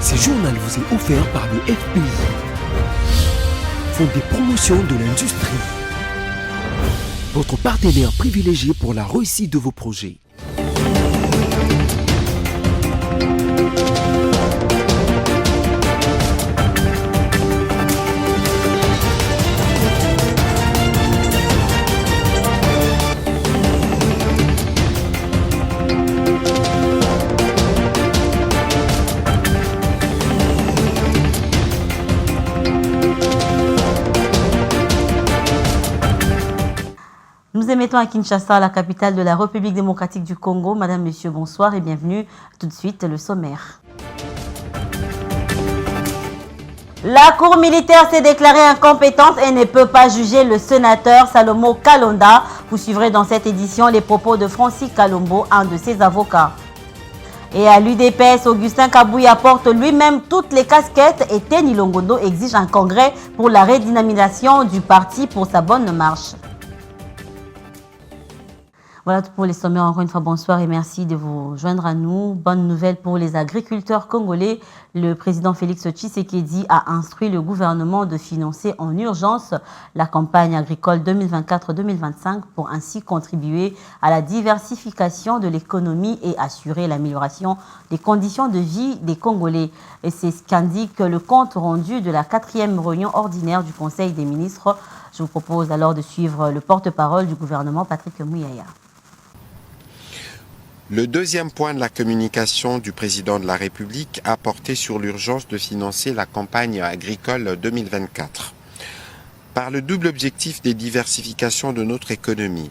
Ce journal vous est offert par le FPI, Fonds des promotions de l'industrie, votre partenaire privilégié pour la réussite de vos projets. Nous émettons à Kinshasa, la capitale de la République démocratique du Congo. Madame, Monsieur, bonsoir et bienvenue. Tout de suite, le sommaire. La Cour militaire s'est déclarée incompétente et ne peut pas juger le sénateur Salomo Kalonda. Vous suivrez dans cette édition les propos de Francis Kalombo, un de ses avocats. Et à l'UDPS, Augustin Kabouya porte lui-même toutes les casquettes et Teni Longondo exige un congrès pour la redynamisation du parti pour sa bonne marche. Voilà tout pour les sommaires. Encore une fois, bonsoir et merci de vous joindre à nous. Bonne nouvelle pour les agriculteurs congolais. Le président Félix Tshisekedi a instruit le gouvernement de financer en urgence la campagne agricole 2024-2025 pour ainsi contribuer à la diversification de l'économie et assurer l'amélioration des conditions de vie des Congolais. Et c'est ce qu'indique le compte rendu de la 4e réunion ordinaire du Conseil des ministres. Je vous propose alors de suivre le porte-parole du gouvernement, Patrick Mouyaya. Le deuxième point de la communication du président de la République a porté sur l'urgence de financer la campagne agricole 2024. Par le double objectif des diversifications de notre économie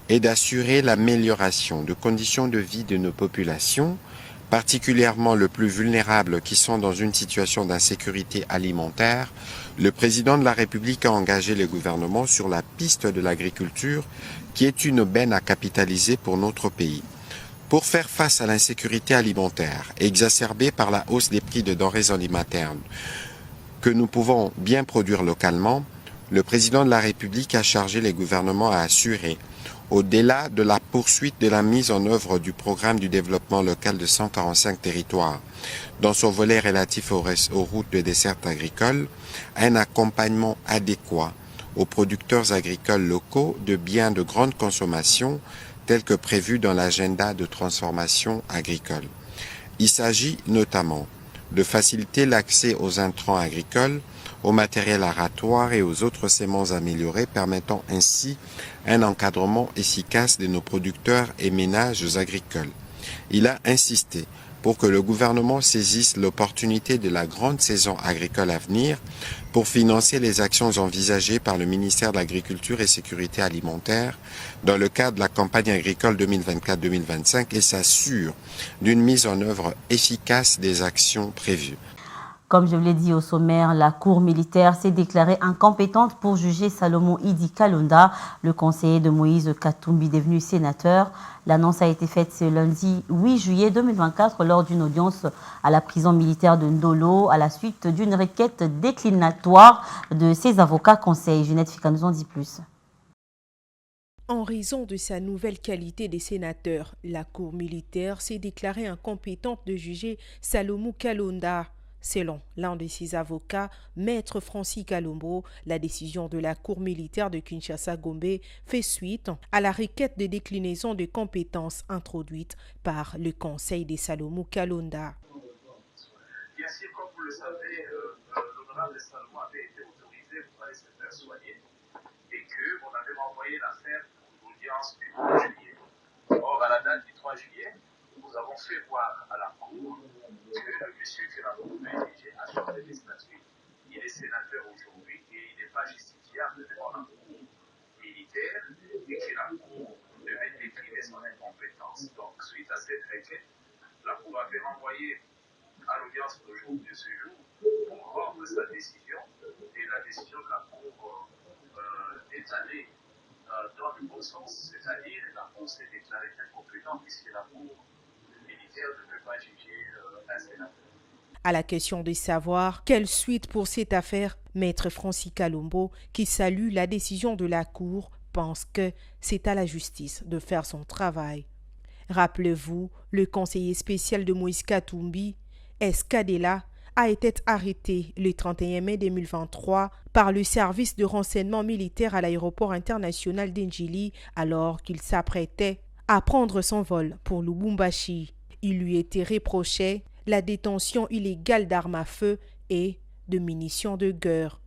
et d'assurer l'amélioration de conditions de vie de nos populations, particulièrement les plus vulnérables qui sont dans une situation d'insécurité alimentaire, le président de la République a engagé le gouvernement sur la piste de l'agriculture qui est une aubaine à capitaliser pour notre pays. Pour faire face à l'insécurité alimentaire exacerbée par la hausse des prix de denrées alimentaires que nous pouvons bien produire localement, le président de la République a chargé les gouvernements à assurer, au-delà de la poursuite de la mise en œuvre du programme du développement local de 145 territoires, dans son volet relatif aux routes de desserte agricole, un accompagnement adéquat aux producteurs agricoles locaux de biens de grande consommation tel que prévu dans l'agenda de transformation agricole. Il s'agit notamment de faciliter l'accès aux intrants agricoles, au matériel aratoire et aux autres semences améliorées, permettant ainsi un encadrement efficace de nos producteurs et ménages agricoles. Il a insisté pour que le gouvernement saisisse l'opportunité de la grande saison agricole à venir pour financer les actions envisagées par le ministère de l'Agriculture et Sécurité alimentaire dans le cadre de la campagne agricole 2024-2025 et s'assure d'une mise en œuvre efficace des actions prévues. Comme je vous l'ai dit au sommaire, la Cour militaire s'est déclarée incompétente pour juger Salomo Idi Kalonda, le conseiller de Moïse Katumbi devenu sénateur. L'annonce a été faite ce lundi 8 juillet 2024 lors d'une audience à la prison militaire de Ndolo à la suite d'une requête déclinatoire de ses avocats conseils. Ginette Fika nous en dit plus. En raison de sa nouvelle qualité de sénateur, la Cour militaire s'est déclarée incompétente de juger Salomo Kalonda. Selon l'un de ses avocats, Maître Francis Kalombo, la décision de la Cour militaire de Kinshasa-Gombe fait suite à la requête de déclinaison de compétences introduite par le Conseil des Salomo Kalonda. Bien sûr, comme vous le savez, l'honorable Salomo avait été autorisé pour aller se faire soigner et qu'on avait renvoyé l'affaire pour l'audience du 3 juillet. Or, à la date du 3 juillet, nous avons fait voir à la Cour que le monsieur que la Cour a érigé a changé de statut. Il est sénateur aujourd'hui et il n'est pas justifiable devant la Cour militaire et que la Cour devait décliner son incompétence. Donc, suite à cette requête, la Cour avait renvoyé à l'audience d'aujourd'hui de ce jour pour rendre sa décision et la décision de la Cour est allée dans le bon sens, c'est-à-dire la Cour s'est déclarée incompétente puisque la Cour militaire ne peut pas juger un sénateur. À la question de savoir quelle suite pour cette affaire, Maître Francis Kalombo, qui salue la décision de la Cour, pense que c'est à la justice de faire son travail. Rappelez-vous, le conseiller spécial de Moïse Katumbi, Escadela, a été arrêté le 31 mai 2023 par le service de renseignement militaire à l'aéroport international d'Ndjili alors qu'il s'apprêtait à prendre son vol pour Lubumbashi. Il lui était reproché la détention illégale d'armes à feu et de munitions de guerre.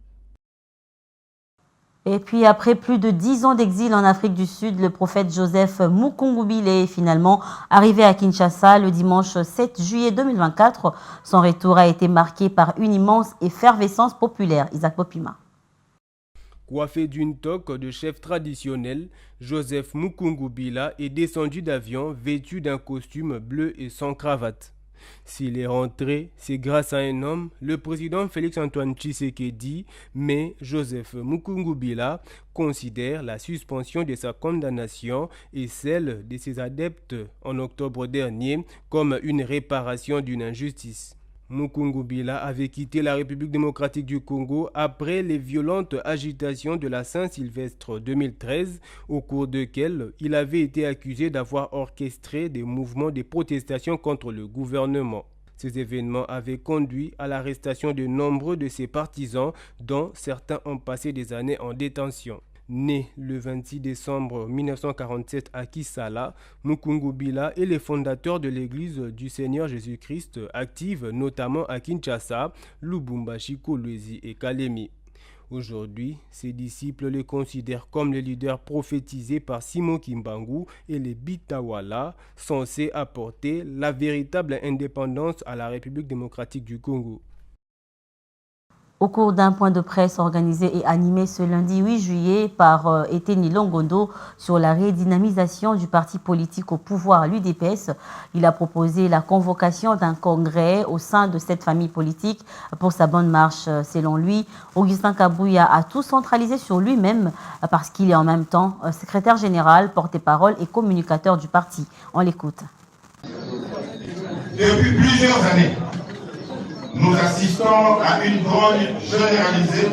Et puis, après plus de 10 ans d'exil en Afrique du Sud, le prophète Joseph Mukungubile est finalement arrivé à Kinshasa le dimanche 7 juillet 2024. Son retour a été marqué par une immense effervescence populaire. Isaac Bopima. Coiffé d'une toque de chef traditionnel, Joseph Mukungubila est descendu d'avion vêtu d'un costume bleu et sans cravate. S'il est rentré, c'est grâce à un homme, le président Félix-Antoine Tshisekedi, mais Joseph Mukungubila considère la suspension de sa condamnation et celle de ses adeptes en octobre dernier comme une réparation d'une injustice. Mukungubila avait quitté la République démocratique du Congo après les violentes agitations de la Saint-Sylvestre 2013, au cours desquelles il avait été accusé d'avoir orchestré des mouvements de protestation contre le gouvernement. Ces événements avaient conduit à l'arrestation de nombreux de ses partisans, dont certains ont passé des années en détention. Né le 26 décembre 1947 à Kisala, Mukungubila est le fondateur de l'Église du Seigneur Jésus-Christ, active notamment à Kinshasa, Lubumbashi, Kolwezi et Kalemi. Aujourd'hui, ses disciples le considèrent comme le leader prophétisé par Simon Kimbangu et les Bitawala, censés apporter la véritable indépendance à la République démocratique du Congo. Au cours d'un point de presse organisé et animé ce lundi 8 juillet par Eteni Longondo sur la redynamisation du parti politique au pouvoir, l'UDPS, il a proposé la convocation d'un congrès au sein de cette famille politique pour sa bonne marche. Selon lui, Augustin Kabouya a tout centralisé sur lui-même parce qu'il est en même temps secrétaire général, porte-parole et communicateur du parti. On l'écoute. Depuis plusieurs années, nous assistons à une grogne généralisée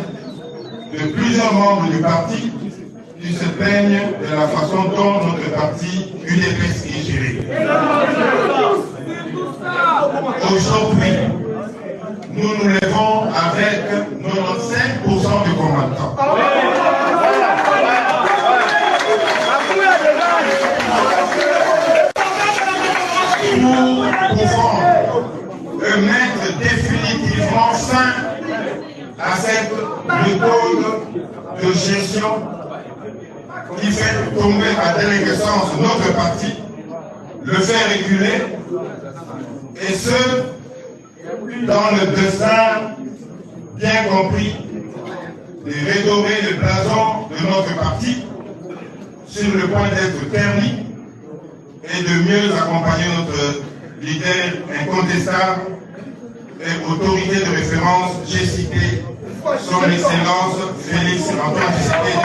de plusieurs membres du parti qui se plaignent de la façon dont notre parti UDPS est géré. Aujourd'hui, nous nous levons avec 95% de combattants. Nous pouvons mettre définitivement fin à cette méthode de gestion qui fait tomber à déliquescence notre parti, le faire reculer, et ce, dans le dessein bien compris de redorer le blason de notre parti sur le point d'être terni et de mieux accompagner notre leader incontestable et autorité de référence, j'ai cité son Excellence Félix-Antoine Tshisekedi.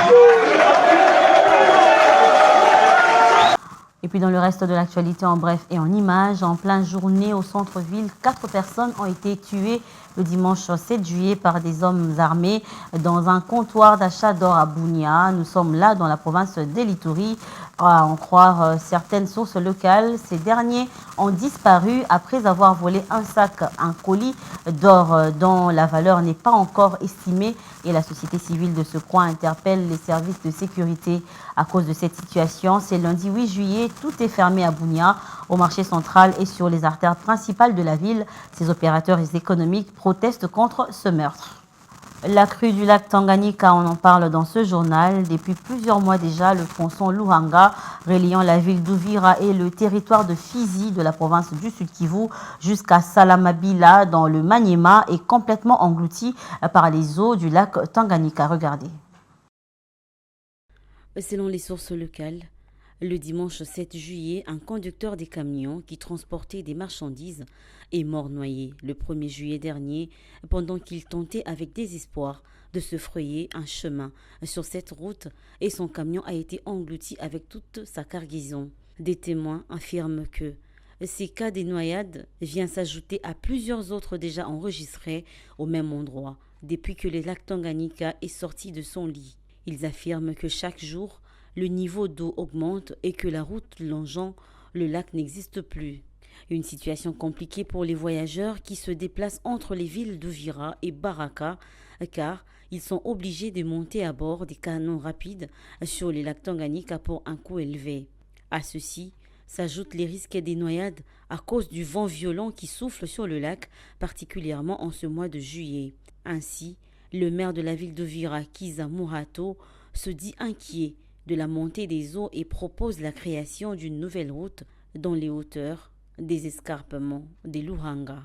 Et puis dans le reste de l'actualité en bref et en images, en pleine journée au centre-ville, 4 personnes ont été tuées le dimanche 7 juillet par des hommes armés dans un comptoir d'achat d'or à Bunia. Nous sommes là dans la province d'Elituri. À en croire certaines sources locales, ces derniers ont disparu après avoir volé un colis d'or dont la valeur n'est pas encore estimée, et la société civile de ce coin interpelle les services de sécurité à cause de cette situation. C'est lundi 8 juillet, tout est fermé à Bunia, au marché central et sur les artères principales de la ville. Ces opérateurs économiques protestent contre ce meurtre. La crue du lac Tanganyika, on en parle dans ce journal. Depuis plusieurs mois déjà, le tronçon Luhanga, reliant la ville d'Uvira et le territoire de Fizi de la province du Sud-Kivu jusqu'à Salamabila dans le Maniema, est complètement englouti par les eaux du lac Tanganyika. Regardez. Selon les sources locales, le dimanche 7 juillet, un conducteur des camions qui transportait des marchandises est mort noyé le 1er juillet dernier pendant qu'il tentait avec désespoir de se frayer un chemin sur cette route, et son camion a été englouti avec toute sa cargaison. Des témoins affirment que ces cas de noyade viennent s'ajouter à plusieurs autres déjà enregistrés au même endroit depuis que le lac Tanganyika est sorti de son lit. Ils affirment que chaque jour, le niveau d'eau augmente et que la route longeant le lac n'existe plus. Une situation compliquée pour les voyageurs qui se déplacent entre les villes d'Uvira et Baraka, car ils sont obligés de monter à bord des canons rapides sur les lacs Tanganyika pour un coût élevé. À ceci s'ajoutent les risques des noyades à cause du vent violent qui souffle sur le lac, particulièrement en ce mois de juillet. Ainsi, le maire de la ville d'Uvira, Kiza Mourato, se dit inquiet de la montée des eaux et propose la création d'une nouvelle route dans les hauteurs des escarpements des Luranga.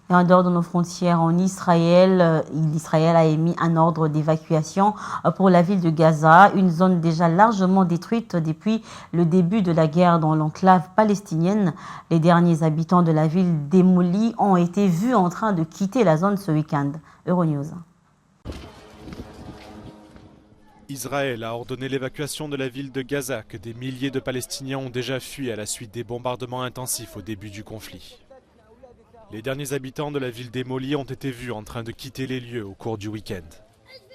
Et en dehors de nos frontières, en Israël, l'Israël a émis un ordre d'évacuation pour la ville de Gaza, une zone déjà largement détruite depuis le début de la guerre dans l'enclave palestinienne. Les derniers habitants de la ville démolie ont été vus en train de quitter la zone ce week-end. Euronews. Israël a ordonné l'évacuation de la ville de Gaza, que des milliers de Palestiniens ont déjà fui à la suite des bombardements intensifs au début du conflit. Les derniers habitants de la ville démolie ont été vus en train de quitter les lieux au cours du week-end.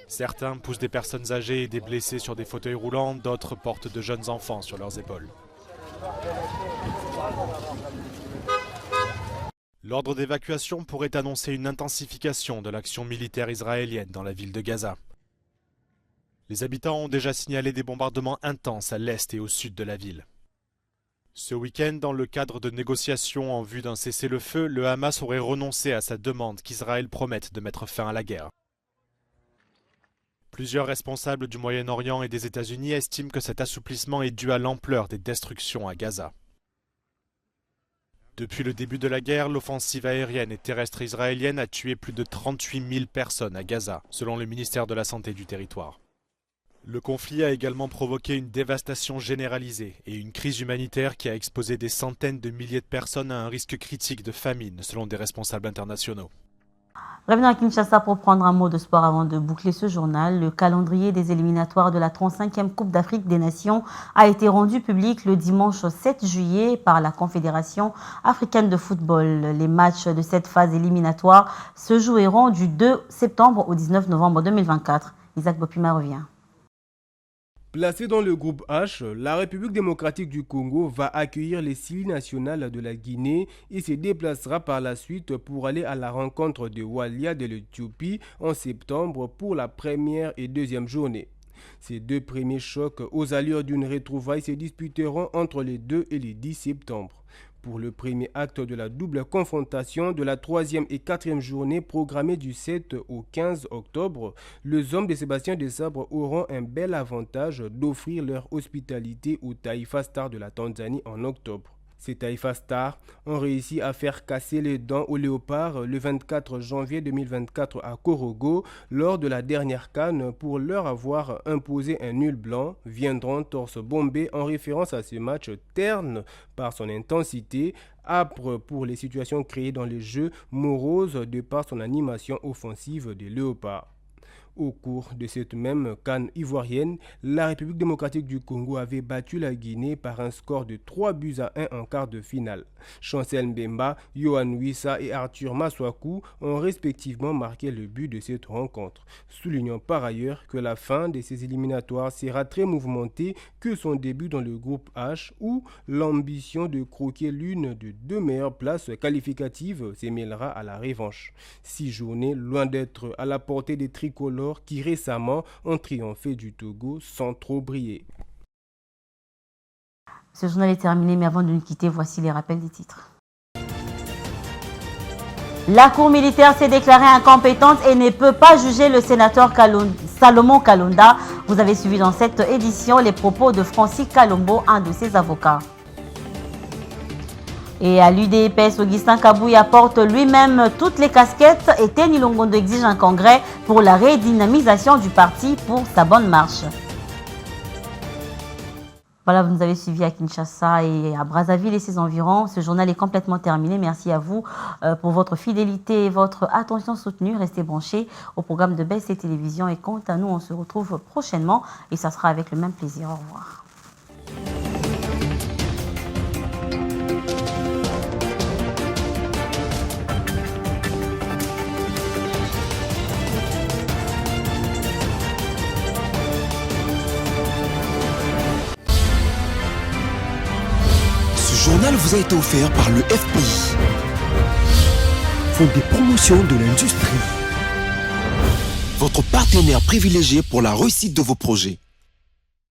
Certains poussent des personnes âgées et des blessés sur des fauteuils roulants, d'autres portent de jeunes enfants sur leurs épaules. L'ordre d'évacuation pourrait annoncer une intensification de l'action militaire israélienne dans la ville de Gaza. Les habitants ont déjà signalé des bombardements intenses à l'est et au sud de la ville. Ce week-end, dans le cadre de négociations en vue d'un cessez-le-feu, le Hamas aurait renoncé à sa demande qu'Israël promette de mettre fin à la guerre. Plusieurs responsables du Moyen-Orient et des États-Unis estiment que cet assouplissement est dû à l'ampleur des destructions à Gaza. Depuis le début de la guerre, l'offensive aérienne et terrestre israélienne a tué plus de 38 000 personnes à Gaza, selon le ministère de la Santé du territoire. Le conflit a également provoqué une dévastation généralisée et une crise humanitaire qui a exposé des centaines de milliers de personnes à un risque critique de famine, selon des responsables internationaux. Revenons à Kinshasa pour prendre un mot de sport avant de boucler ce journal. Le calendrier des éliminatoires de la 35e Coupe d'Afrique des Nations a été rendu public le dimanche 7 juillet par la Confédération africaine de football. Les matchs de cette phase éliminatoire se joueront du 2 septembre au 19 novembre 2024. Isaac Bopima revient. Placée dans le groupe H, la République démocratique du Congo va accueillir les 6 nationales de la Guinée et se déplacera par la suite pour aller à la rencontre de Walia de l'Éthiopie en septembre pour la première et deuxième journée. Ces deux premiers chocs aux allures d'une retrouvaille se disputeront entre les 2 et les 10 septembre. Pour le premier acte de la double confrontation de la 3e et 4e journée programmée du 7 au 15 octobre, les hommes de Sébastien Desabre auront un bel avantage d'offrir leur hospitalité aux Taifa Stars de la Tanzanie en octobre. Ces Taifa Stars ont réussi à faire casser les dents aux Léopards le 24 janvier 2024 à Korogo lors de la dernière CAN pour leur avoir imposé un nul blanc, viendront torse bombé en référence à ce match terne par son intensité, âpre pour les situations créées dans les jeux, morose de par son animation offensive des Léopards. Au cours de cette même CAN ivoirienne, la République démocratique du Congo avait battu la Guinée par un score de 3-1 en quart de finale. Chancel Mbemba, Yohan Wissa et Arthur Maswaku ont respectivement marqué le but de cette rencontre. Soulignant par ailleurs que la fin de ces éliminatoires sera très mouvementée que son début dans le groupe H où l'ambition de croquer l'une des 2 meilleures places qualificatives s'émêlera à la revanche. 6 journées loin d'être à la portée des tricolores qui récemment ont triomphé du Togo sans trop briller. Ce journal est terminé, mais avant de nous quitter, voici les rappels des titres. La Cour militaire s'est déclarée incompétente et ne peut pas juger le sénateur Salomon Kalonda. Vous avez suivi dans cette édition les propos de Francis Kalombo, un de ses avocats. Et à l'UDPS, Augustin Kabouya porte lui-même toutes les casquettes et Teni Longondo exige un congrès pour la redynamisation du parti pour sa bonne marche. Voilà, vous nous avez suivis à Kinshasa et à Brazzaville et ses environs. Ce journal est complètement terminé. Merci à vous pour votre fidélité et votre attention soutenue. Restez branchés au programme de BC Télévision. Et quant à nous, on se retrouve prochainement et ça sera avec le même plaisir. Au revoir. vous a été offert par le FPI, Fonds des promotions de l'industrie, votre partenaire privilégié pour la réussite de vos projets.